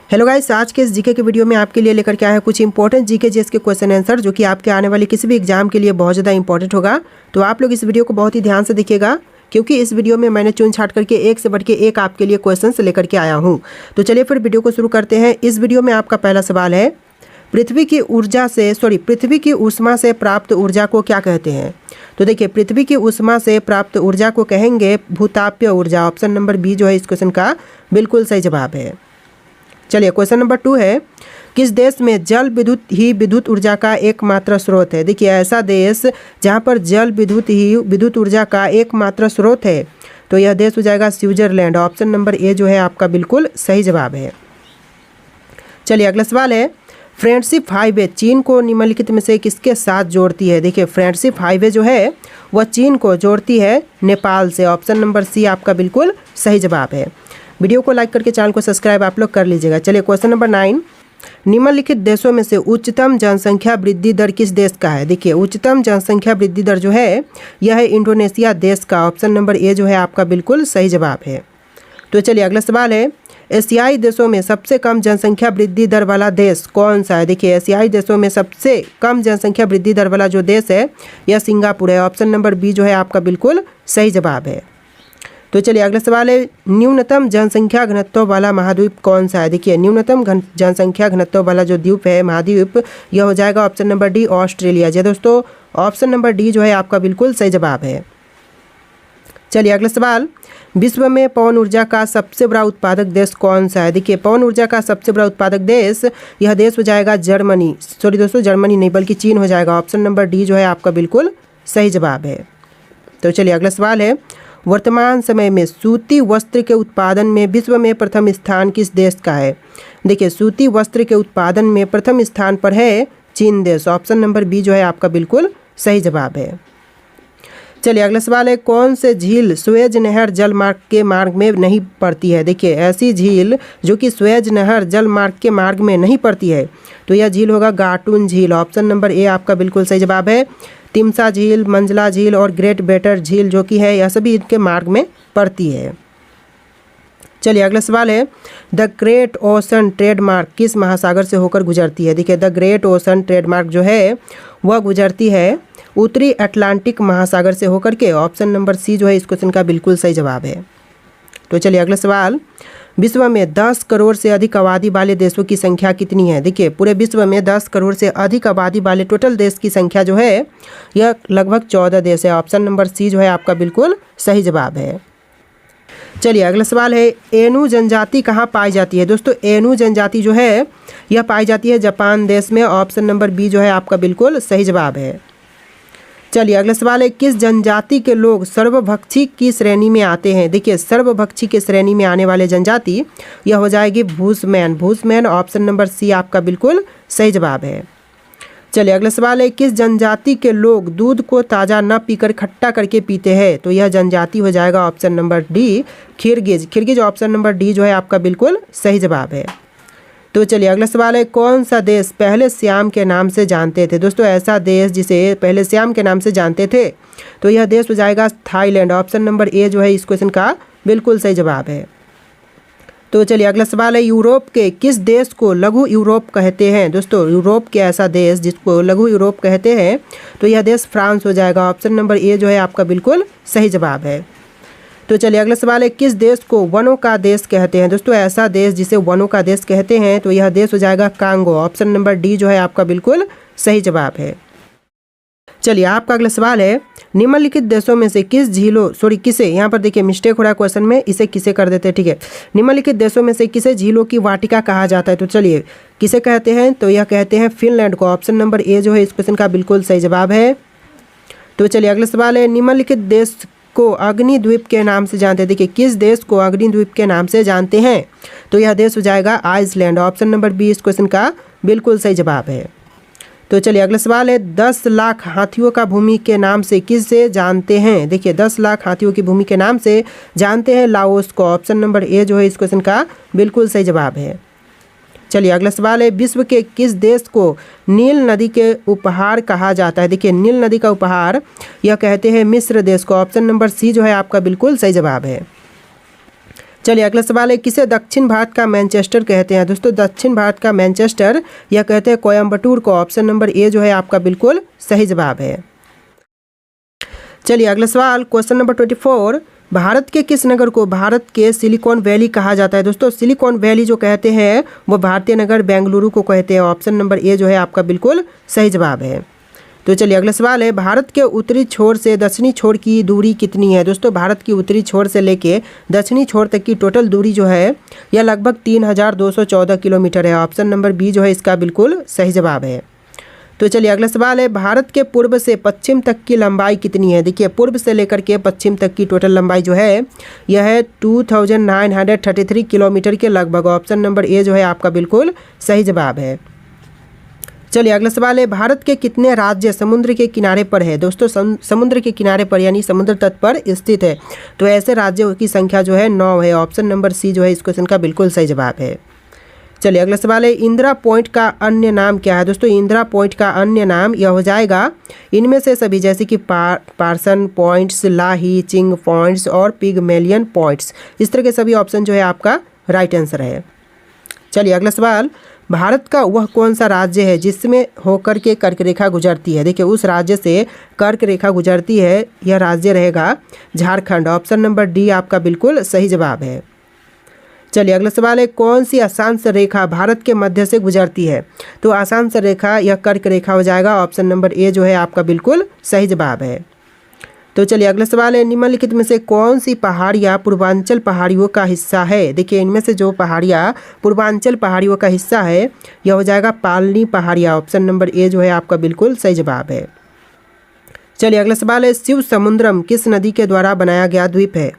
Hello guys, आज के इस जीके के वीडियो में आपके लिए लेकर के आया है कुछ इंपॉर्टेंट जीके जीएस के क्वेश्चन आंसर जो कि आपके आने वाले किसी भी एग्जाम के लिए बहुत ज़्यादा इंपॉर्टेंट होगा। तो आप लोग इस वीडियो को बहुत ही ध्यान से देखिएगा, क्योंकि इस वीडियो में मैंने चुन छाट करके एक से बढ़ के एक आपके लिए क्वेश्चन लेकर के आया हूँ। तो चलिए फिर वीडियो को शुरू करते हैं। इस वीडियो में आपका पहला सवाल है, पृथ्वी की ऊष्मा से प्राप्त ऊर्जा को क्या कहते हैं? तो देखिए, पृथ्वी की ऊष्मा से प्राप्त ऊर्जा को कहेंगे भूताप्य ऊर्जा। ऑप्शन नंबर बी जो है इस क्वेश्चन का बिल्कुल सही जवाब है। चलिए क्वेश्चन नंबर 2 है, किस देश में जल विद्युत ही विद्युत ऊर्जा का एकमात्र स्रोत है? देखिए, ऐसा देश जहाँ पर जल विद्युत ही विद्युत ऊर्जा का एकमात्र स्रोत है, तो यह देश हो जाएगा स्विट्जरलैंड। ऑप्शन नंबर ए जो है आपका बिल्कुल सही जवाब है। चलिए अगला सवाल है, फ्रेंडशिप हाईवे चीन को निम्नलिखित में से किसके साथ जोड़ती है? देखिए, फ्रेंडशिप हाईवे जो है वह चीन को जोड़ती है नेपाल से। ऑप्शन नंबर सी आपका बिल्कुल सही जवाब है। वीडियो को लाइक करके चैनल को सब्सक्राइब आप लोग कर लीजिएगा। चलिए क्वेश्चन नंबर 9, निम्नलिखित देशों में से उच्चतम जनसंख्या वृद्धि दर किस देश का है? देखिए, उच्चतम जनसंख्या वृद्धि दर जो है यह है इंडोनेशिया देश का। ऑप्शन नंबर ए जो है आपका बिल्कुल सही जवाब है। तो चलिए अगला सवाल है, एशियाई देशों में सबसे कम जनसंख्या वृद्धि दर वाला देश कौन सा है? देखिए, एशियाई देशों में सबसे कम जनसंख्या वृद्धि दर वाला जो देश है यह सिंगापुर है। ऑप्शन नंबर बी जो है आपका बिल्कुल सही जवाब है। तो चलिए अगला सवाल है, न्यूनतम जनसंख्या घनत्व वाला महाद्वीप कौन सा है? देखिए, न्यूनतम जनसंख्या घनत्व वाला जो द्वीप है, महाद्वीप, यह हो जाएगा ऑप्शन नंबर डी ऑस्ट्रेलिया। जी दोस्तों, ऑप्शन नंबर डी जो है आपका बिल्कुल सही जवाब है। चलिए अगला सवाल, विश्व में पवन ऊर्जा का सबसे बड़ा उत्पादक देश कौन सा है? देखिए, पवन ऊर्जा का सबसे बड़ा उत्पादक देश, यह देश हो जाएगा जर्मनी। सॉरी दोस्तों, जर्मनी नहीं बल्कि चीन हो जाएगा। ऑप्शन नंबर डी जो है आपका बिल्कुल सही जवाब है। तो चलिए अगला सवाल है, वर्तमान समय में सूती वस्त्र के उत्पादन में विश्व में प्रथम स्थान किस देश का है? देखिए, सूती वस्त्र के उत्पादन में प्रथम स्थान पर है चीन देश। ऑप्शन नंबर बी जो है आपका बिल्कुल सही जवाब है। चलिए अगला सवाल है, कौन से झील सुएज नहर जल मार्ग के मार्ग में नहीं पड़ती है? देखिए, ऐसी झील जो कि सुएज नहर जल मार्ग के मार्ग में नहीं पड़ती है, तो यह झील होगा गाटून झील। ऑप्शन नंबर ए आपका बिल्कुल सही जवाब है। तिमसा झील, मंजला झील और ग्रेट बेटर झील जो कि है यह सभी इनके मार्ग में पड़ती है। चलिए अगला सवाल है, द ग्रेट ओशन ट्रेडमार्क किस महासागर से होकर गुजरती है? देखिए, द ग्रेट ओशन ट्रेडमार्क जो है वह गुजरती है उत्तरी अटलांटिक महासागर से होकर के। ऑप्शन नंबर सी जो है इस क्वेश्चन का बिल्कुल सही जवाब है। तो चलिए अगला सवाल, विश्व में 10 करोड़ से अधिक आबादी वाले देशों की संख्या कितनी है? देखिए, पूरे विश्व में 10 करोड़ से अधिक आबादी वाले टोटल देश की संख्या जो है यह लगभग 14 देश है। ऑप्शन नंबर सी जो है आपका बिल्कुल सही जवाब है। चलिए अगला सवाल है, एनु जनजाति कहाँ पाई जाती है? दोस्तों, एनु जनजाति जो है यह पाई जाती है जापान देश में। ऑप्शन नंबर बी जो है आपका बिल्कुल सही जवाब है। चलिए अगला सवाल है, किस जनजाति के लोग सर्वभक्षी की श्रेणी में आते हैं? देखिए, सर्वभक्षी के श्रेणी में आने वाले जनजाति यह हो जाएगी भूसमैन। भूसमैन ऑप्शन नंबर सी आपका बिल्कुल सही जवाब है। चलिए अगला सवाल है, किस जनजाति के लोग दूध को ताज़ा न पीकर खट्टा करके पीते हैं? तो यह जनजाति हो जाएगा option number D Kyrgyz. Kyrgyz option number D जो है आपका बिल्कुल सही जवाब है। तो चलिए अगला सवाल है, कौन सा देश पहले श्याम के नाम से जानते थे? दोस्तों, ऐसा देश जिसे पहले श्याम के नाम से जानते थे, तो यह देश हो जाएगा थाईलैंड। ऑप्शन नंबर ए जो है इस क्वेश्चन का बिल्कुल सही जवाब है। तो चलिए अगला सवाल है, यूरोप के किस देश को लघु यूरोप कहते हैं? दोस्तों, यूरोप के ऐसा देश जिसको लघु यूरोप कहते हैं, तो यह देश फ्रांस हो जाएगा। ऑप्शन नंबर ए जो है आपका बिल्कुल सही जवाब है। तो चलिए अगला सवाल है, किस देश को वनों का देश कहते हैं? दोस्तों, ऐसा देश जिसे वनों का देश कहते हैं, तो यह देश हो जाएगा कांगो। ऑप्शन नंबर डी जो है आपका बिल्कुल सही जवाब है। चलिए आपका अगला सवाल है, निम्नलिखित देशों में से किसे, यहाँ पर देखिए मिस्टेक हो रहा है क्वेश्चन में, इसे किसे कर देते हैं, ठीक है। निम्नलिखित देशों में से किसे झीलों की वाटिका कहा जाता है? तो चलिए किसे कहते हैं, तो यह कहते हैं फिनलैंड को। ऑप्शन नंबर ए जो है इस क्वेश्चन का बिल्कुल सही जवाब है। तो चलिए अगला सवाल है, निम्नलिखित देश को अग्निद्वीप के नाम से जानते हैं? देखिए, किस देश को अग्निद्वीप के नाम से जानते हैं? तो यह देश हो जाएगा आइसलैंड। ऑप्शन नंबर बी इस क्वेश्चन का बिल्कुल सही जवाब है। तो चलिए अगला सवाल है, 10 लाख हाथियों का भूमि के नाम से किससे जानते हैं? देखिए, 10 लाख हाथियों की भूमि के नाम से जानते हैं लाओस को। ऑप्शन नंबर ए जो है इस क्वेश्चन का बिल्कुल सही जवाब है। चलिए अगला सवाल है, विश्व के किस देश को नील नदी के उपहार कहा जाता है? देखिए, नील नदी का उपहार यह कहते हैं मिस्र देश को। ऑप्शन नंबर सी जो है आपका बिल्कुल सही जवाब है। चलिए अगला सवाल है, किसे दक्षिण भारत का मैनचेस्टर कहते हैं? दोस्तों दक्षिण भारत का मैनचेस्टर या कहते हैं कोयम्बटूर को। ऑप्शन नंबर ए जो है आपका बिल्कुल सही जवाब है। चलिए अगला सवाल, क्वेश्चन नंबर 24, भारत के किस नगर को भारत के सिलिकॉन वैली कहा जाता है? दोस्तों सिलिकॉन वैली जो कहते हैं वो भारतीय नगर बेंगलुरु को कहते हैं। ऑप्शन नंबर ए जो है आपका बिल्कुल सही जवाब है। तो चलिए अगला सवाल है, भारत के उत्तरी छोर से दक्षिणी छोर की दूरी कितनी है? दोस्तों भारत की उत्तरी छोर से लेके दक्षिणी छोर तक की टोटल दूरी जो है यह लगभग 3214 किलोमीटर है। ऑप्शन नंबर बी जो है इसका बिल्कुल सही जवाब है। तो चलिए अगला सवाल है, भारत के पूर्व से पश्चिम तक की लंबाई कितनी है? देखिए पूर्व से लेकर के पश्चिम तक की टोटल लंबाई जो है यह है 2933 किलोमीटर के लगभग। ऑप्शन नंबर ए जो है आपका बिल्कुल सही जवाब है। चलिए अगला सवाल है, भारत के कितने राज्य समुद्र के किनारे पर है? दोस्तों समुद्र के किनारे पर यानी समुद्र तट पर स्थित है। तो ऐसे राज्यों की संख्या जो है 9 है। ऑप्शन नंबर सी जो है इस क्वेश्चन का बिल्कुल सही जवाब है। चलिए अगला सवाल है, इंदिरा पॉइंट का अन्य नाम क्या है? दोस्तों इंदिरा पॉइंट का अन्य नाम यह हो जाएगा इनमें से सभी, जैसे कि पार्सन पॉइंट्स, लाही चिंग पॉइंट्स और पिगमेलियन पॉइंट्स। इस तरह के सभी ऑप्शन जो है आपका राइट आंसर है। चलिए अगला सवाल, भारत का वह कौन सा राज्य है जिसमें होकर के कर्क रेखा गुजरती है? देखिए उस राज्य से कर्क रेखा गुजरती है, यह राज्य रहेगा झारखंड। ऑप्शन नंबर डी आपका बिल्कुल सही जवाब है। चलिए अगला सवाल है, कौन सी अक्षांश रेखा भारत के मध्य से गुजरती है? तो अक्षांश रेखा यह कर्क रेखा हो जाएगा। ऑप्शन नंबर ए जो है आपका बिल्कुल सही जवाब है। तो चलिए अगला सवाल है, निम्नलिखित में से कौन सी पहाड़ियाँ पूर्वांचल पहाड़ियों का हिस्सा है? देखिए इनमें से जो पहाड़ियाँ पूर्वांचल पहाड़ियों का हिस्सा है यह हो जाएगा पालनी पहाड़ियाँ। ऑप्शन नंबर ए जो है आपका बिल्कुल सही जवाब है। चलिए अगला सवाल है, शिव समुद्रम किस नदी के द्वारा बनाया गया द्वीप है?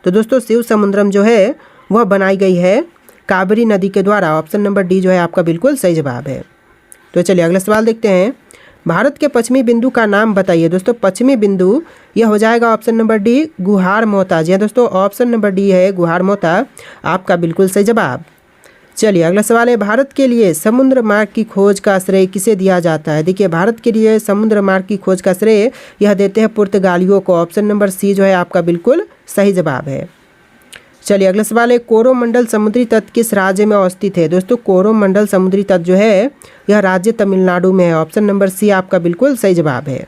तो दोस्तों शिव समुद्रम जो है वह बनाई गई है कावेरी नदी के द्वारा। ऑप्शन नंबर डी जो है आपका बिल्कुल सही जवाब है। तो चलिए अगला सवाल देखते हैं, भारत के पश्चिमी बिंदु का नाम बताइए। दोस्तों पश्चिमी बिंदु यह हो जाएगा ऑप्शन नंबर डी गुहार मोहता। जी हाँ दोस्तों ऑप्शन नंबर डी है गुहार मोहता आपका बिल्कुल सही जवाब। चलिए अगला सवाल है, भारत के लिए समुद्र मार्ग की खोज का श्रेय किसे दिया जाता है? देखिए भारत के लिए समुद्र मार्ग की खोज का श्रेय यह देते हैं पुर्तगालियों को। ऑप्शन नंबर सी जो है आपका बिल्कुल सही जवाब है। चलिए अगला सवाल है, कोरोमंडल समुद्री तट किस राज्य में अवस्थित है? दोस्तों कोरोमंडल समुद्री तट जो है यह राज्य तमिलनाडु में है। ऑप्शन नंबर सी आपका बिल्कुल सही जवाब है।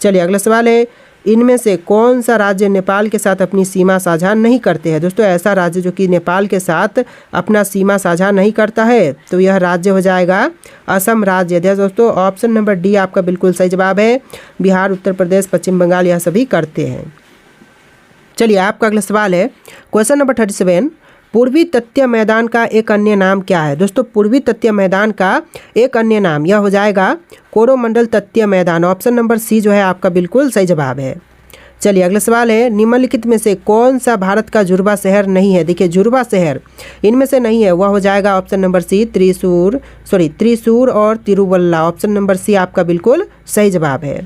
चलिए अगला सवाल है, इनमें से कौन सा राज्य नेपाल के साथ अपनी सीमा साझा नहीं करते हैं? दोस्तों ऐसा राज्य जो कि नेपाल के साथ अपना सीमा साझा नहीं करता है तो यह राज्य हो जाएगा असम राज्य। दोस्तों ऑप्शन नंबर डी आपका बिल्कुल सही जवाब है। बिहार, उत्तर प्रदेश, पश्चिम बंगाल यह सभी करते हैं। चलिए आपका अगला सवाल है, क्वेश्चन नंबर 37, पूर्वी तटीय मैदान का एक अन्य नाम क्या है? दोस्तों पूर्वी तटीय मैदान का एक अन्य नाम यह हो जाएगा कोरोमंडल तटीय मैदान। ऑप्शन नंबर सी जो है आपका बिल्कुल सही जवाब है। चलिए अगला सवाल है, निम्नलिखित में से कौन सा भारत का जुड़वा शहर नहीं है? देखिए जुड़वा शहर इनमें से नहीं है, वह हो जाएगा ऑप्शन नंबर सी त्रिशूर और तिरुवल्ला। ऑप्शन नंबर सी आपका बिल्कुल सही जवाब है।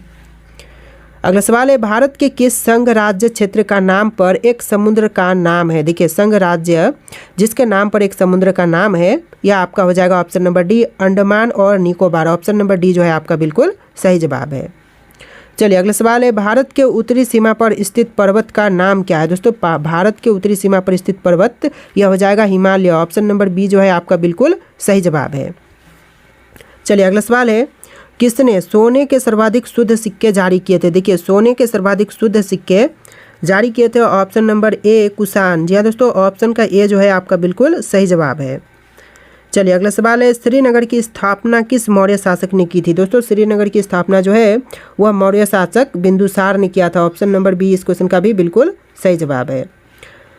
अगला सवाल है, भारत के किस संघ राज्य क्षेत्र का नाम पर एक समुद्र का नाम है? देखिए संघ राज्य जिसके नाम पर एक समुद्र का नाम है यह आपका हो जाएगा ऑप्शन नंबर डी अंडमान और निकोबार। ऑप्शन नंबर डी जो है आपका बिल्कुल सही जवाब है। चलिए अगला सवाल है, भारत के उत्तरी सीमा पर स्थित पर्वत का नाम क्या है? दोस्तों भारत के उत्तरी सीमा पर स्थित पर्वत यह हो जाएगा हिमालय। ऑप्शन नंबर बी जो है आपका बिल्कुल सही जवाब है। चलिए अगला सवाल है, किसने सोने के सर्वाधिक शुद्ध सिक्के जारी किए थे? देखिए सोने के सर्वाधिक शुद्ध सिक्के जारी किए थे। Option number A Kushan. जी हाँ दोस्तों ऑप्शन का ए जो है आपका बिल्कुल सही जवाब है। चलिए अगला सवाल है, श्रीनगर की स्थापना किस मौर्य शासक ने की थी? दोस्तों श्रीनगर की स्थापना जो है वह मौर्य शासक बिंदुसार ने किया था। ऑप्शन नंबर बी इस क्वेश्चन का भी बिल्कुल सही जवाब है।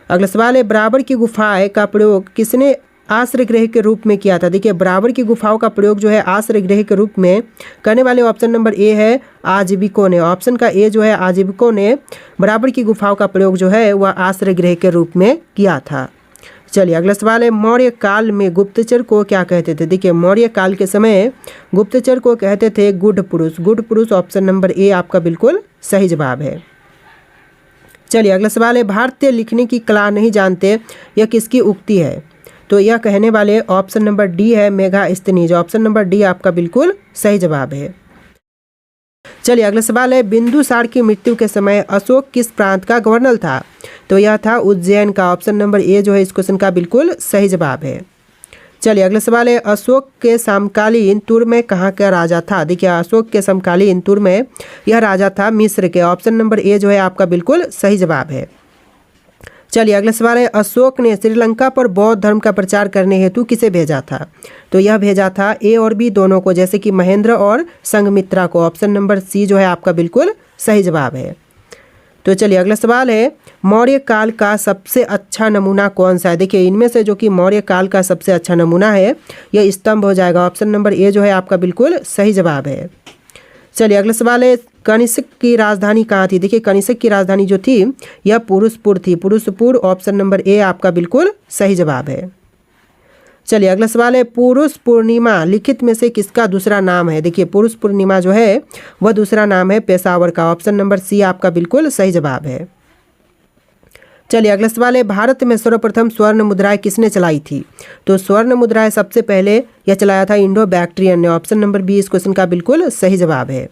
अगला सवाल है, बराबर की गुफाएं का प्रयोग किसने आश्रय गृह के रूप में किया था? देखिए बराबर की गुफाओं का प्रयोग जो है आश्रय गृह के रूप में करने वाले ऑप्शन नंबर ए है आजीविकों ने। ऑप्शन का ए जो है आजीविकों ने बराबर की गुफाओं का प्रयोग जो है वह आश्रय गृह के रूप में किया था। चलिए अगला सवाल है, मौर्य काल में गुप्तचर को क्या कहते थे? देखिए मौर्य काल के समय गुप्तचर को कहते थे गुड पुरुष। गुड पुरुष ऑप्शन नंबर ए आपका बिल्कुल सही जवाब है। चलिए अगला सवाल है, भारतीय लिखने की कला नहीं जानते यह किसकी उक्ति है? तो यह कहने वाले ऑप्शन नंबर डी है मेघास्तनीज। ऑप्शन नंबर डी आपका बिल्कुल सही जवाब है। चलिए अगला सवाल है, बिंदुसार की मृत्यु के समय अशोक किस प्रांत का गवर्नर था? तो यह था उज्जैन का। ऑप्शन नंबर ए जो है इस क्वेश्चन का बिल्कुल सही जवाब है। चलिए अगला सवाल है, अशोक के समकालीन तुर्क में कहाँ का राजा था? देखिए अशोक के समकालीन तुर्क में यह राजा था मिस्र के। ऑप्शन नंबर ए जो है आपका बिल्कुल सही जवाब है। चलिए अगला सवाल है, अशोक ने श्रीलंका पर बौद्ध धर्म का प्रचार करने हेतु किसे भेजा था? तो यह भेजा था ए और बी दोनों को, जैसे कि महेंद्र और संघमित्रा को। ऑप्शन नंबर सी जो है आपका बिल्कुल सही जवाब है। तो चलिए अगला सवाल है, मौर्य काल का सबसे अच्छा नमूना कौन सा है? देखिए इनमें से जो कि मौर्य काल का सबसे अच्छा नमूना है यह स्तंभ हो जाएगा। ऑप्शन नंबर ए जो है आपका बिल्कुल सही जवाब है। चलिए अगला सवाल है, कनिष्क की राजधानी कहाँ थी? देखिए कनिष्क की राजधानी जो थी यह पुरुषपुर थी, पुरुषपुर। ऑप्शन नंबर ए आपका बिल्कुल सही जवाब है। चलिए अगला सवाल है, पुरुष पूर्णिमा लिखित में से किसका दूसरा नाम है? देखिए पुरुष पूर्णिमा जो है वह दूसरा नाम है पेशावर का। ऑप्शन नंबर सी आपका बिल्कुल सही जवाब है। चलिए अगला सवाल है, भारत में सर्वप्रथम स्वर्ण मुद्राएं किसने चलाई थी? तो स्वर्ण मुद्राएं सबसे पहले यह चलाया था इंडो बैक्ट्रियन ने। ऑप्शन नंबर बी इस क्वेश्चन का बिल्कुल सही जवाब है।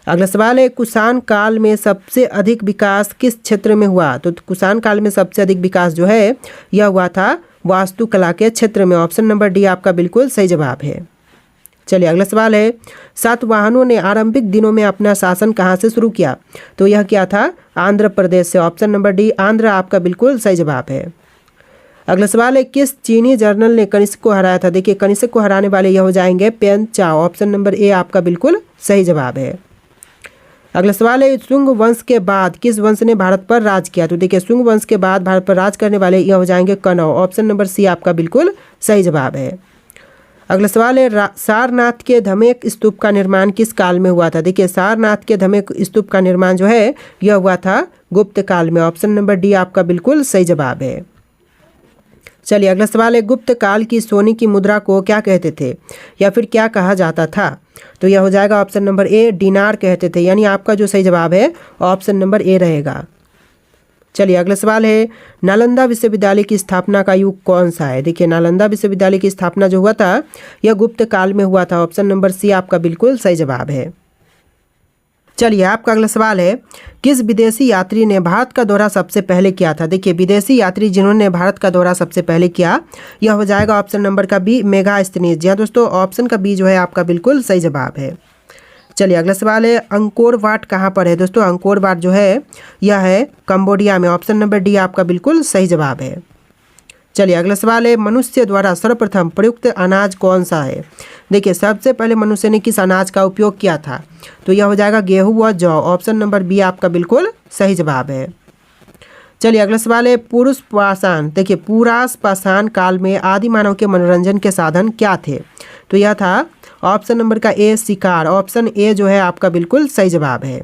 अगला सवाल है, कुषाण काल में सबसे अधिक विकास किस क्षेत्र में हुआ? तो कुषाण काल में सबसे अधिक विकास जो है यह हुआ था वास्तुकला के क्षेत्र में। ऑप्शन नंबर डी आपका बिल्कुल सही जवाब है। चलिए अगला सवाल है, सातवाहनों ने आरंभिक दिनों में अपना शासन कहाँ से शुरू किया? तो यह क्या था? आंध्र प्रदेश से। ऑप्शन नंबर डी आंध्र आपका बिल्कुल सही जवाब है। अगला सवाल है, किस चीनी जर्नल ने कनिष्क को हराया था? देखिए कनिष्क को हराने वाले यह हो जाएंगे पेन चाओ। ऑप्शन नंबर ए आपका बिल्कुल सही जवाब है। अगला सवाल है, शुंग वंश के बाद किस वंश ने भारत पर राज किया? तो देखिए शुंग वंश के बाद भारत पर राज करने वाले यह हो जाएंगे कनौ। ऑप्शन नंबर सी आपका बिल्कुल सही जवाब है। अगला सवाल है, सारनाथ के धमेक स्तूप का निर्माण किस काल में हुआ था? देखिए सारनाथ के धमेक स्तूप का निर्माण जो है यह हुआ था गुप्त काल में। ऑप्शन नंबर डी आपका बिल्कुल सही जवाब है। चलिए अगला सवाल है, गुप्त काल की सोने की मुद्रा को क्या कहते थे या फिर क्या कहा जाता था? तो यह हो जाएगा ऑप्शन नंबर ए डिनार कहते थे, यानी आपका जो सही जवाब है ऑप्शन नंबर ए रहेगा। चलिए अगला सवाल है, नालंदा विश्वविद्यालय की स्थापना का युग कौन सा है? देखिए नालंदा विश्वविद्यालय की स्थापना जो हुआ था यह गुप्त काल में हुआ था। ऑप्शन नंबर सी आपका बिल्कुल सही जवाब है। चलिए आपका अगला सवाल है, किस विदेशी यात्री ने भारत का दौरा सबसे पहले किया था? देखिए विदेशी यात्री जिन्होंने भारत का दौरा सबसे पहले किया यह हो जाएगा ऑप्शन नंबर का बी मेगास्थनीज। जी हाँ दोस्तों, ऑप्शन का बी जो है आपका बिल्कुल सही जवाब है। चलिए अगला सवाल है, अंकोर वाट कहाँ पर है? दोस्तों अंकोर वाट जो है यह है कंबोडिया में। ऑप्शन नंबर डी आपका बिल्कुल सही जवाब है। चलिए अगला सवाल है, मनुष्य द्वारा सर्वप्रथम प्रयुक्त अनाज कौन सा है? देखिए सबसे पहले मनुष्य ने किस अनाज का उपयोग किया था? तो यह हो जाएगा गेहूं व जौ। ऑप्शन नंबर बी आपका बिल्कुल सही जवाब है। चलिए अगला सवाल है, पुरुष पाषाण। देखिए पुरास पाषाण काल में आदि मानव के मनोरंजन के साधन क्या थे? तो यह था ऑप्शन नंबर का ए शिकार। ऑप्शन ए जो है आपका बिल्कुल सही जवाब है।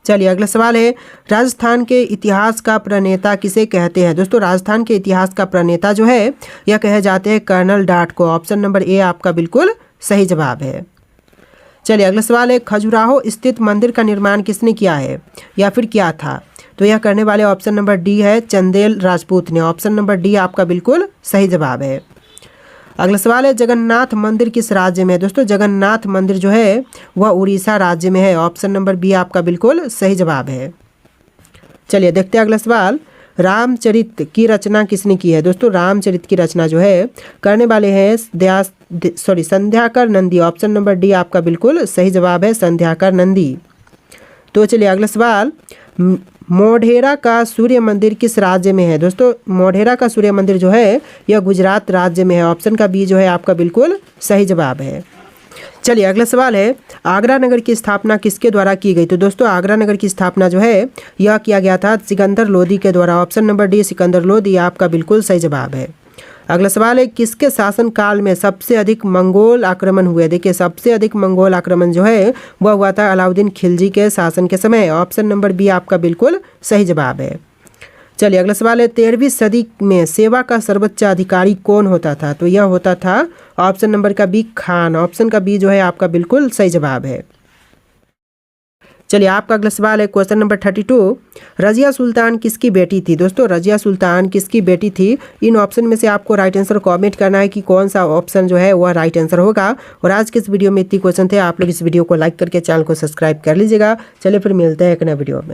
चलिए अगला सवाल है, राजस्थान के इतिहास का प्रणेता किसे कहते हैं? दोस्तों राजस्थान के इतिहास का प्रणेता जो है यह कहे जाते हैं कर्नल डाट को। ऑप्शन नंबर ए आपका बिल्कुल सही जवाब है। चलिए अगला सवाल है, खजुराहो स्थित मंदिर का निर्माण किसने किया है या फिर किया था? तो यह करने वाले ऑप्शन नंबर डी है चंदेल राजपूत ने। ऑप्शन नंबर डी आपका बिल्कुल सही जवाब है। अगला सवाल है, जगन्नाथ मंदिर किस राज्य में है? दोस्तों जगन्नाथ मंदिर जो है वह उड़ीसा राज्य में है। ऑप्शन नंबर बी आपका बिल्कुल सही जवाब है। चलिए देखते हैं अगला सवाल, रामचरित की रचना किसने की है? दोस्तों रामचरित की रचना जो है करने वाले हैं Sandhyakar Nandi. Option number D आपका बिल्कुल सही जवाब है, संध्याकर नंदी। तो चलिए अगला सवाल, मोढेरा का सूर्य मंदिर किस राज्य में है? दोस्तों मोढेरा का सूर्य मंदिर जो है यह गुजरात राज्य में है। ऑप्शन का बी जो है आपका बिल्कुल सही जवाब है। चलिए अगला सवाल है, आगरा नगर की स्थापना किसके द्वारा की गई? तो दोस्तों आगरा नगर की स्थापना जो है यह किया गया था सिकंदर लोदी के द्वारा। Option number D Sikandar Lodi आपका बिल्कुल सही जवाब है। अगला सवाल है, किसके शासन काल में सबसे अधिक मंगोल आक्रमण हुए? देखिए सबसे अधिक मंगोल आक्रमण जो है वह हुआ था अलाउद्दीन खिलजी के शासन के समय। ऑप्शन नंबर बी आपका बिल्कुल सही जवाब है। चलिए अगला सवाल है, 13वीं सदी में सेवा का सर्वोच्च अधिकारी कौन होता था? तो यह होता था ऑप्शन नंबर का बी खान। ऑप्शन का बी जो है आपका बिल्कुल सही जवाब है। चलिए आपका अगला सवाल है क्वेश्चन नंबर 32, रजिया सुल्तान किसकी बेटी थी। दोस्तों रजिया सुल्तान किसकी बेटी थी, इन ऑप्शन में से आपको राइट आंसर कमेंट करना है कि कौन सा ऑप्शन जो है वह राइट आंसर होगा। और आज के इस वीडियो में इतनी क्वेश्चन थे, आप लोग इस वीडियो को लाइक करके चैनल को सब्सक्राइब कर लीजिएगा। चलिए फिर मिलते हैं एक नए वीडियो में।